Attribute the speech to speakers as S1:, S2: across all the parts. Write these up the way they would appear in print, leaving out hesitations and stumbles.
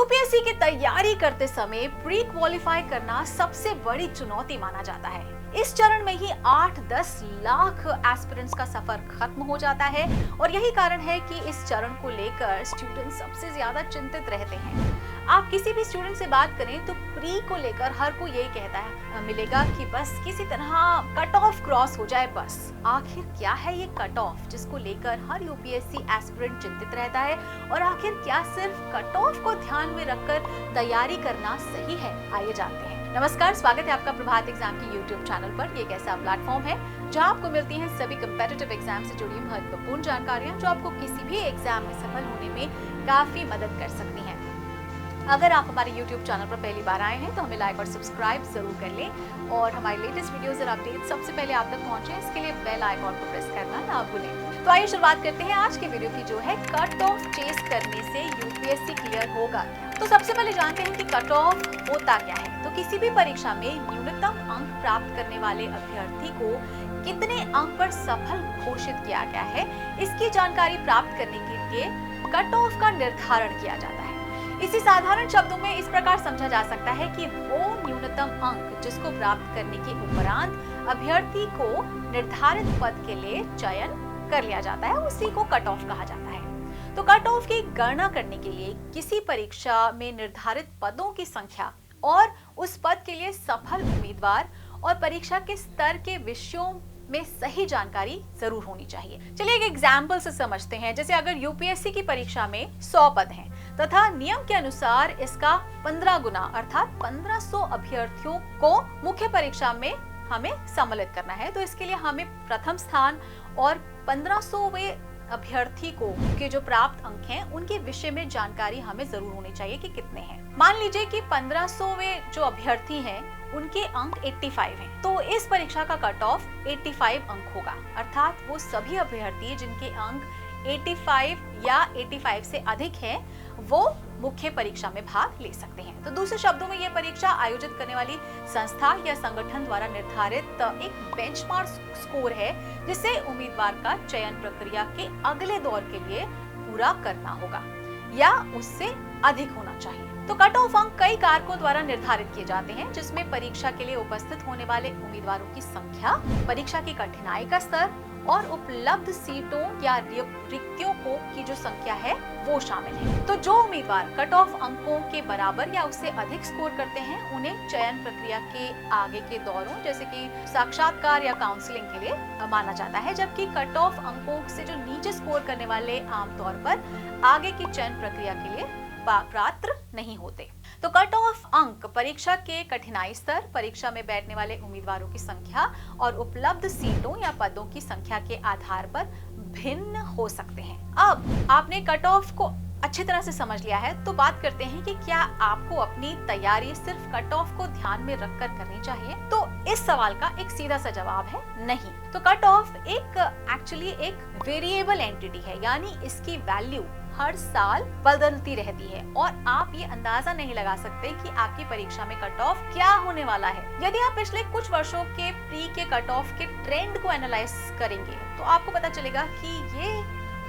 S1: UPSC की तैयारी करते समय प्री क्वालिफाई करना सबसे बड़ी चुनौती माना जाता है। इस चरण में ही 8-10 लाख एस्पिरेंट्स का सफर खत्म हो जाता है और यही कारण है कि इस चरण को लेकर स्टूडेंट सबसे ज्यादा चिंतित रहते हैं। आप किसी भी स्टूडेंट से बात करें तो प्री को लेकर हर कोई यही कहता है मिलेगा कि बस किसी तरह कट ऑफ क्रॉस हो जाए बस। आखिर क्या है ये कट ऑफ जिसको लेकर हर यूपीएससी एस्पिरेंट चिंतित रहता है और आखिर क्या सिर्फ कट ऑफ को ध्यान में रखकर तैयारी करना सही है? आइए जानते हैं। नमस्कार, स्वागत है आपका प्रभात एग्जाम के YouTube चैनल पर। ये एक ऐसा प्लेटफॉर्म है जहां आपको मिलती हैं सभी कम्पिटिटिव एग्जाम से जुड़ी महत्वपूर्ण जानकारियां जो आपको किसी भी एग्जाम में सफल होने में काफी मदद कर सकती हैं। अगर आप हमारे YouTube चैनल पर पहली बार आए हैं तो हमें लाइक और सब्सक्राइब जरूर कर लें और हमारे लेटेस्ट वीडियोस और अपडेट सबसे पहले आप तक पहुंचे इसके लिए बेल आइकॉन को प्रेस करना ना भूलें। तो आइए शुरुआत करते हैं आज के वीडियो की, जो है कट ऑफ चेस करने से यूपीएससी क्लियर होगा क्या। तो सबसे पहले जानते हैं कि कट ऑफ होता क्या है। तो किसी भी परीक्षा में न्यूनतम अंक प्राप्त करने वाले अभ्यर्थी को कितने अंक पर सफल घोषित किया गया है, इसकी जानकारी प्राप्त करने के लिए कट ऑफ का निर्धारण किया जाता है। इसी साधारण शब्दों में इस प्रकार समझा जा सकता है कि वो न्यूनतम अंक जिसको प्राप्त करने के उपरांत अभ्यर्थी को निर्धारित पद के लिए चयन कर लिया जाता है, उसी को कट ऑफ कहा जाता है। तो कट ऑफ की गणना करने के लिए किसी परीक्षा में निर्धारित पदों की संख्या और उस पद के लिए सफल उम्मीदवार और परीक्षा के स्तर के विषयों में सही जानकारी जरूर होनी चाहिए। चलिए एक एग्जाम्पल से समझते हैं। जैसे अगर यूपीएससी की परीक्षा में 100 पद हैं तथा नियम के अनुसार इसका 15 गुना अर्थात 1500 अभ्यर्थियों को मुख्य परीक्षा में हमें सम्मिलित करना है, तो इसके लिए हमें प्रथम स्थान और 1500वें अभ्यर्थी को के जो प्राप्त अंक हैं उनके विषय में जानकारी हमें जरूर होनी चाहिए कि कितने हैं। मान लीजिए कि 1500वें जो अभ्यर्थी हैं उनके अंक 85 हैं, तो इस परीक्षा का कट ऑफ 85 अंक होगा, अर्थात वो सभी अभ्यर्थी जिनके अंक 85 या 85 से अधिक हैं वो मुख्य परीक्षा में भाग ले सकते हैं। तो दूसरे शब्दों में यह परीक्षा आयोजित करने वाली संस्था या संगठन द्वारा निर्धारित एक बेंचमार्क स्कोर है जिसे उम्मीदवार का चयन प्रक्रिया के अगले दौर के लिए पूरा करना होगा या उससे अधिक होना चाहिए। तो कट ऑफ अंक कई कारकों द्वारा निर्धारित किए जाते हैं, जिसमें परीक्षा के लिए उपस्थित होने वाले उम्मीदवारों की संख्या, परीक्षा की कठिनाई का स्तर और उपलब्ध सीटों या रिक्तियों की जो संख्या है वो शामिल है। तो जो उम्मीदवार कट ऑफ अंकों के बराबर या उससे अधिक स्कोर करते हैं उन्हें चयन प्रक्रिया के आगे के दौरों जैसे कि साक्षात्कार या काउंसलिंग के लिए माना जाता है, जबकि कट ऑफ अंकों से जो नीचे स्कोर करने वाले आमतौर पर आगे की चयन प्रक्रिया के लिए पात्र नहीं होते। तो कट ऑफ अंक परीक्षा के कठिनाई स्तर, परीक्षा में बैठने वाले उम्मीदवारों की संख्या और उपलब्ध सीटों या पदों की संख्या के आधार पर भिन्न हो सकते हैं। अब आपने कट ऑफ को अच्छी तरह से समझ लिया है, तो बात करते हैं कि क्या आपको अपनी तैयारी सिर्फ कट ऑफ को ध्यान में रखकर करनी चाहिए। तो इस सवाल का एक सीधा सा जवाब है नहीं। तो कट ऑफ एक्चुअली एक वेरिएबल एंटिटी है, यानी इसकी वैल्यू हर साल बदलती रहती है और आप ये अंदाजा नहीं लगा सकते कि आपकी परीक्षा में कट ऑफ क्या होने वाला है। यदि आप पिछले कुछ वर्षों के प्री के कट ऑफ के ट्रेंड को एनालाइज करेंगे तो आपको पता चलेगा कि ये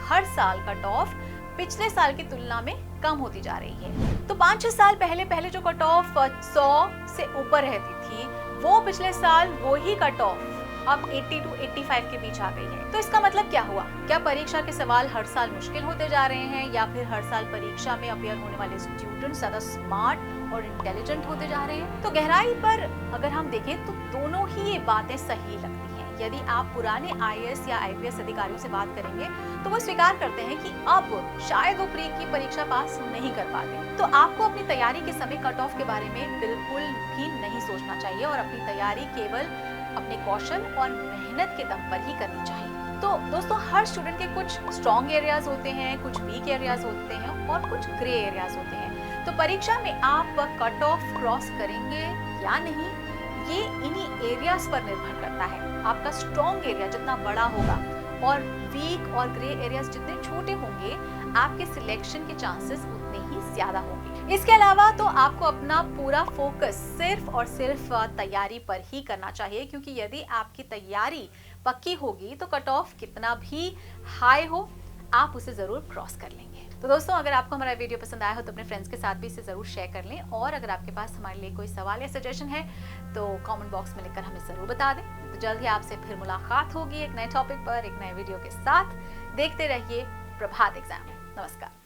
S1: हर साल कट ऑफ पिछले साल की तुलना में कम होती जा रही है। तो 5-6 साल पहले जो कट ऑफ 100 से ऊपर रहती थी वो पिछले साल वो ही कट ऑफ अब 80 to 85 के बीच आ गई है। तो इसका मतलब क्या हुआ? क्या परीक्षा के सवाल हर साल मुश्किल होते जा रहे हैं या फिर हर साल परीक्षा में अपीयर होने वाले स्टूडेंट ज्यादा स्मार्ट और इंटेलिजेंट होते जा रहे हैं? तो गहराई पर अगर हम देखें तो दोनों ही ये बातें सही लगती हैं। यदि आप पुराने आईएएस या आईपीएस अधिकारियों से बात करेंगे तो वो स्वीकार करते हैं कि अब शायद वो प्री की परीक्षा पास नहीं कर पाते। तो आपको अपनी तैयारी के समय कट ऑफ के बारे में बिल्कुल भी नहीं सोचना चाहिए और अपनी तैयारी केवल अपने कौशल और मेहनत के दम पर ही करनी चाहिए। तो दोस्तों, हर स्टूडेंट के कुछ स्ट्रॉन्ग एरियाज होते हैं, कुछ वीक एरियाज होते हैं और कुछ ग्रे एरियाज होते हैं। तो परीक्षा में आप कट ऑफ क्रॉस करेंगे या नहीं ये इन्हीं एरियाज पर निर्भर करता है। आपका स्ट्रॉन्ग एरिया जितना बड़ा होगा और वीक और ग्रे एरियाज जितने छोटे होंगे आपके सिलेक्शन के चांसेस उतने ही ज्यादा होंगे। इसके अलावा तो आपको अपना पूरा फोकस सिर्फ और सिर्फ तैयारी पर ही करना चाहिए, क्योंकि यदि आपकी तैयारी पक्की होगी तो कट ऑफ कितना भी हाई हो आप उसे जरूर क्रॉस कर लेंगे। तो दोस्तों, अगर आपको हमारा वीडियो पसंद आया हो तो अपने फ्रेंड्स के साथ भी इसे जरूर शेयर कर लें, और अगर आपके पास हमारे लिए कोई सवाल या सजेशन है तो कमेंट बॉक्स में लिखकर हमें जरूर बता दें। तो जल्द ही आपसे फिर मुलाकात होगी एक नए टॉपिक पर, एक नए वीडियो के साथ। देखते रहिए प्रभात एग्जाम। नमस्कार।